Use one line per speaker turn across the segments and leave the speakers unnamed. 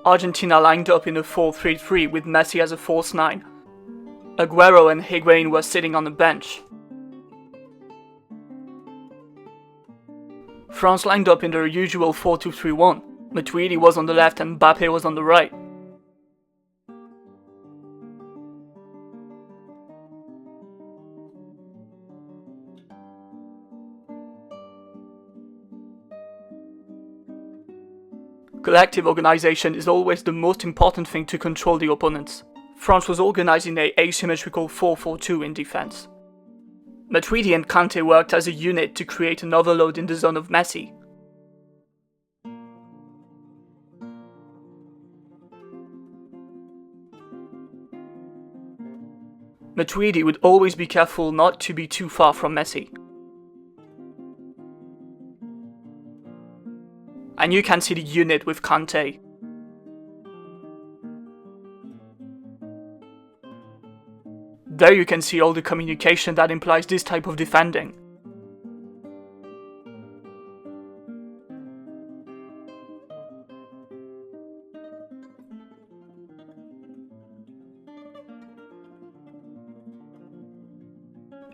Argentina lined up in a 4-3-3 with Messi as a false 9. Aguero and Higuain were sitting on the bench. France lined up in their usual 4-2-3-1. Matuidi was on the left and Mbappe was on the right. Collective organization is always the most important thing to control the opponents. France was organized in an asymmetrical 4-4-2 in defense. Matuidi and Kante worked as a unit to create an overload in the zone of Messi. Matuidi would always be careful not to be too far from Messi. And you can see the unit with Kante. There you can see all the communication that implies this type of defending.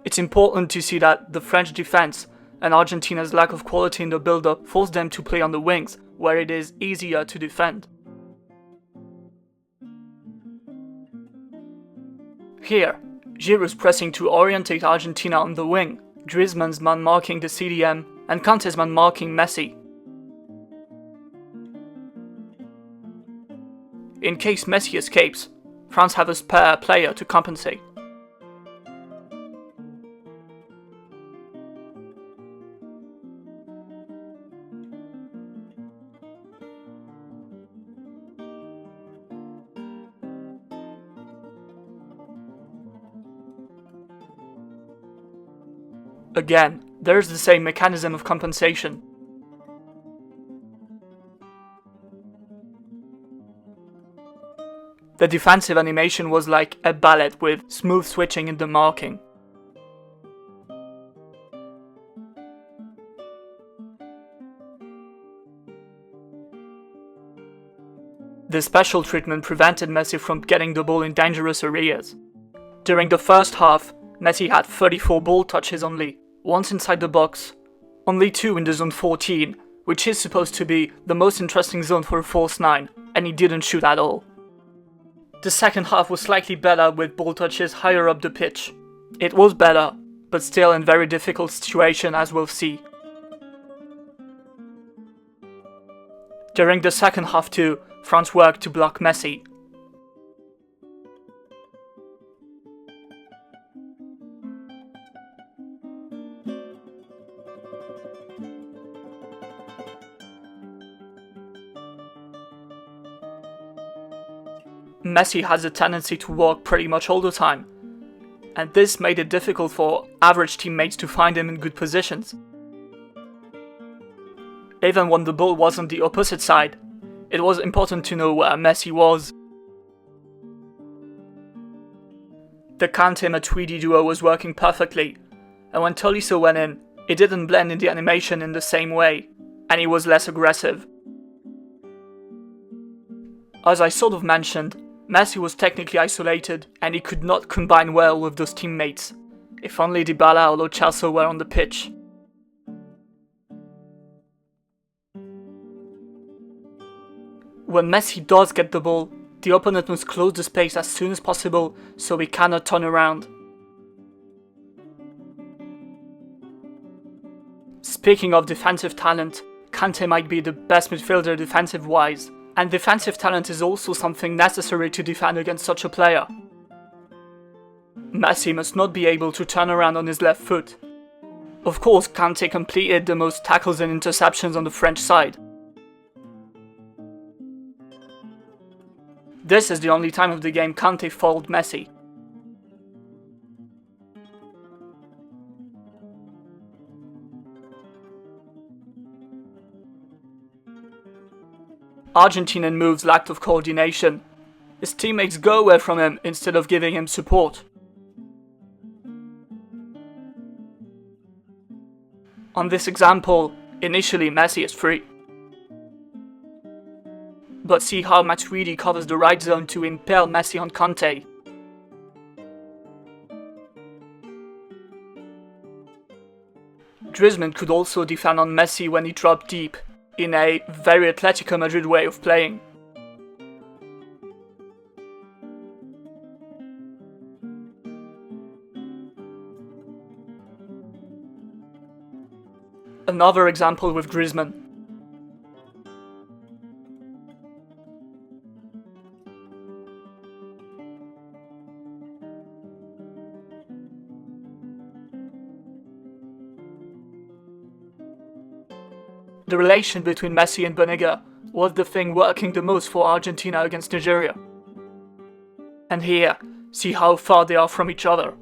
It's important to see that the French defense and Argentina's lack of quality in the build-up forced them to play on the wings, where it is easier to defend. Here, Giroud's pressing to orientate Argentina on the wing, Griezmann's man marking the CDM, and Kante's man marking Messi. In case Messi escapes, France have a spare player to compensate. Again, there's the same mechanism of compensation. The defensive animation was like a ballet with smooth switching in the marking. The special treatment prevented Messi from getting the ball in dangerous areas. During the first half, Messi had 34 ball touches only, once inside the box, only 2 in the zone 14, which is supposed to be the most interesting zone for a false 9, and he didn't shoot at all. The second half was slightly better with ball touches higher up the pitch. It was better, but still in very difficult situation as we'll see. During the second half too, France worked to block Messi. Messi has a tendency to walk pretty much all the time, and this made it difficult for average teammates to find him in good positions. Even when the ball was on the opposite side, it was important to know where Messi was. The Kante-Matuidi duo was working perfectly, and when Tolisso went in, it didn't blend in the animation in the same way, and he was less aggressive. As I sort of mentioned, Messi was technically isolated and he could not combine well with those teammates. If only Dybala or Lo Celso were on the pitch. When Messi does get the ball, the opponent must close the space as soon as possible so he cannot turn around. Speaking of defensive talent, Kante might be the best midfielder defensive-wise. And defensive talent is also something necessary to defend against such a player. Messi must not be able to turn around on his left foot. Of course, Kante completed the most tackles and interceptions on the French side. This is the only time of the game Kante fouled Messi. Argentinian moves lacked of coordination. His teammates go away from him instead of giving him support. On this example, initially Messi is free. but see how Matuidi covers the right zone to impale Messi on Kante. Griezmann could also defend on Messi when he dropped deep, in a very Atletico Madrid way of playing. Another example with Griezmann. The relation between Messi and Banega was the thing working the most for Argentina against Nigeria. And here, see how far they are from each other.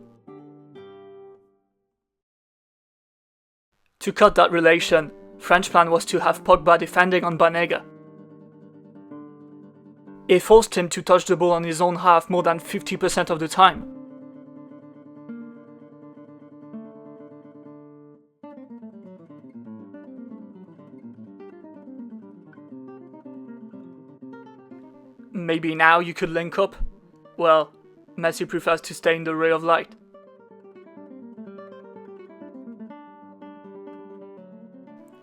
To cut that relation, French plan was to have Pogba defending on Banega. It forced him to touch the ball on his own half more than 50% of the time. Maybe now you could link up? Well, Messi prefers to stay in the ray of light.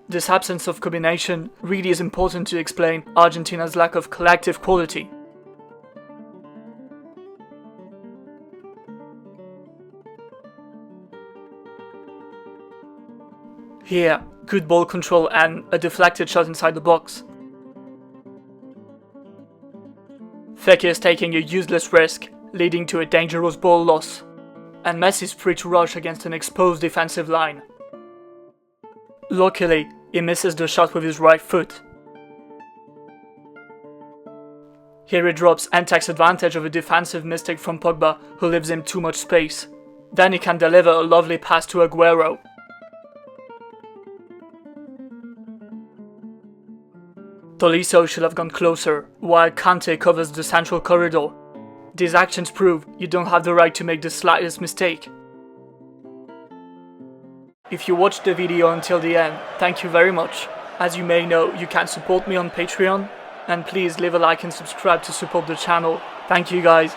This absence of combination really is important to explain Argentina's lack of collective quality. Here, good ball control and a deflected shot inside the box. Fekir is taking a useless risk, leading to a dangerous ball loss, and Messi is free to rush against an exposed defensive line. Luckily, he misses the shot with his right foot. Here he drops and takes advantage of a defensive mistake from Pogba, who leaves him too much space. Then he can deliver a lovely pass to Aguero. Tolisso should have gone closer, while Kante covers the central corridor. These actions prove you don't have the right to make the slightest mistake. If you watched the video until the end, thank you very much. As you may know, you can support me on Patreon, and please leave a like and subscribe to support the channel. Thank you guys.